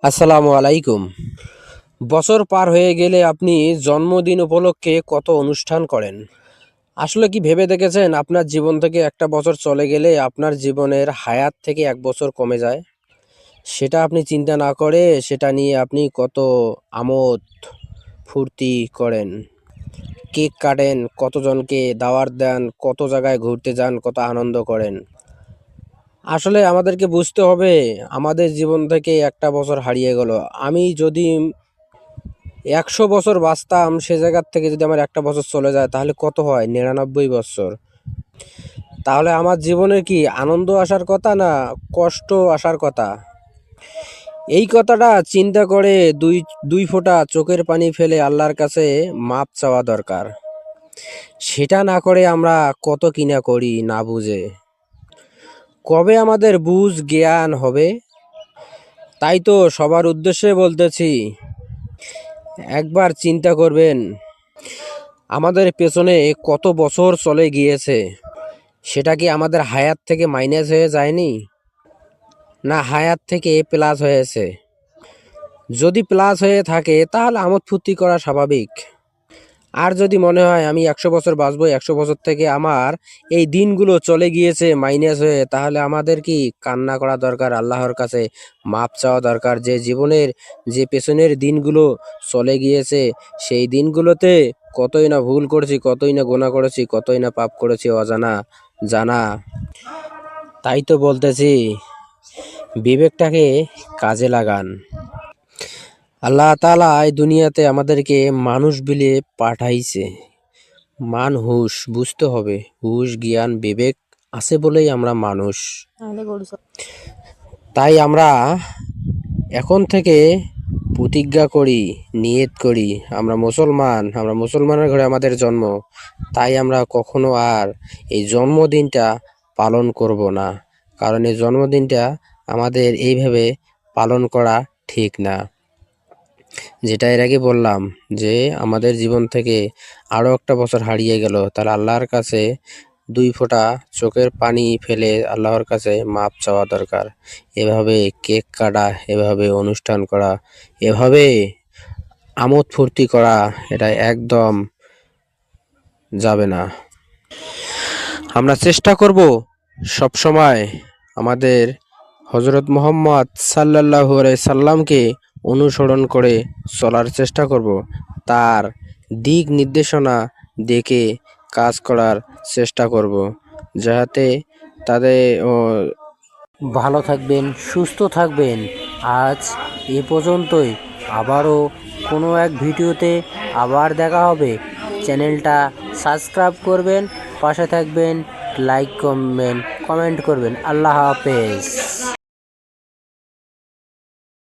আসসালামু আলাইকুম। বছর পার হয়ে গেলে আপনি জন্মদিন উপলক্ষে কত অনুষ্ঠান করেন? আসলে কি ভেবে দেখেছেন আপনার জীবন থেকে একটা বছর চলে গেলে আপনার জীবনের হায়াত থেকে ১ বছর কমে যায়? সেটা আপনি চিন্তা না করে সেটা নিয়ে আপনি কত আমোদ ফুর্তি করেন, কেক কাটেন, কতজনকে দাওয়াত দেন, কত জায়গায় ঘুরতে যান, কত আনন্দ করেন। আসলে আমাদেরকে বুঝতে হবে আমাদের জীবন থেকে একটা বছর হারিয়ে গেল। আমি যদি ১০০ বছর বাঁচতাম সে জায়গার থেকে যদি আমার একটা বছর চলে যায় তাহলে কত হয়? ৯৯ বৎসর। তাহলে আমার জীবনে কি আনন্দ আসার কথা না কষ্ট আসার কথা? এই কথাটা চিন্তা করে দুই ফোঁটা চোখের পানি ফেলে আল্লাহর কাছে মাপ চাওয়া দরকার। সেটা না করে আমরা কত কিনা করি না বুঝে। কবে আমাদের বুঝ জ্ঞান হবে? তাই তো সবার উদ্দেশ্যে বলতেছি, একবার চিন্তা করবেন আমাদের পেছনে কত বছর চলে গিয়েছে। সেটা কি আমাদের হায়াত থেকে মাইনাস হয়ে যায়নি, না হায়াত থেকে প্লাস হয়েছে? যদি প্লাস হয়ে থাকে তাহলে আমোদ ফুর্তি করা স্বাভাবিক। আর যদি মনে হয় আমি ১০০ বছর বাঁচবো, ১০০ বছর থেকে আমার এই দিনগুলো চলে গিয়েছে মাইনাস হয়ে, তাহলে আমাদের কি কান্না করা দরকার, আল্লাহর কাছে মাপ চাওয়া দরকার যে জীবনের যে পেছনের দিনগুলো চলে গিয়েছে সেই দিনগুলোতে কতই না ভুল করেছি, কতই না গুনাহ করেছি, কতই না পাপ করেছি অজানা জানা। তাই তো বলতেছি বিবেকটাকে কাজে লাগান। আল্লাহ তাআলা এই দুনিয়াতে আমাদেরকে মানুষ বিলে পাঠাইছে। হুশ বুঝতে হবে, হুশ জ্ঞান বিবেক আছে বলেই আমরা মানুষ। তাই আমরা এখন থেকে প্রতিজ্ঞা করি, নিয়ত করি, আমরা মুসলমানের ঘরে আমাদের জন্ম, তাই আমরা কখনো আর এই জন্মদিনটা পালন করব না। কারণ এই জন্মদিনটা আমাদের এইভাবে পালন করা ঠিক না। যেটা এর আগে বললাম যে আমাদের জীবন থেকে আরও একটা বছর হারিয়ে গেল, তাহলে আল্লাহর কাছে ২ ফোঁটা চোখের পানি ফেলে আল্লাহর কাছে মাপ চাওয়া দরকার। এভাবে কেক কাটা, এভাবে অনুষ্ঠান করা, এভাবে আমোদ ফুর্তি করা এটা একদম যাবে না। আমরা চেষ্টা করব সবসময় আমাদের হজরত মুহাম্মদ সাল্লাল্লাহু আলাইহি সাল্লামকে অনুসরণ করে চলার চেষ্টা করব, তার দিক নির্দেশনা দেখে কাজ করার চেষ্টা করব, যাতে তাদের ভালো থাকবেন, সুস্থ থাকবেন। আজ এ পর্যন্তই। আবারও কোনো এক ভিডিওতে আবার দেখা হবে। চ্যানেলটা সাবস্ক্রাইব করবেন, পাশে থাকবেন, লাইক কমেন্ট করবেন। আল্লাহ হাফেজ।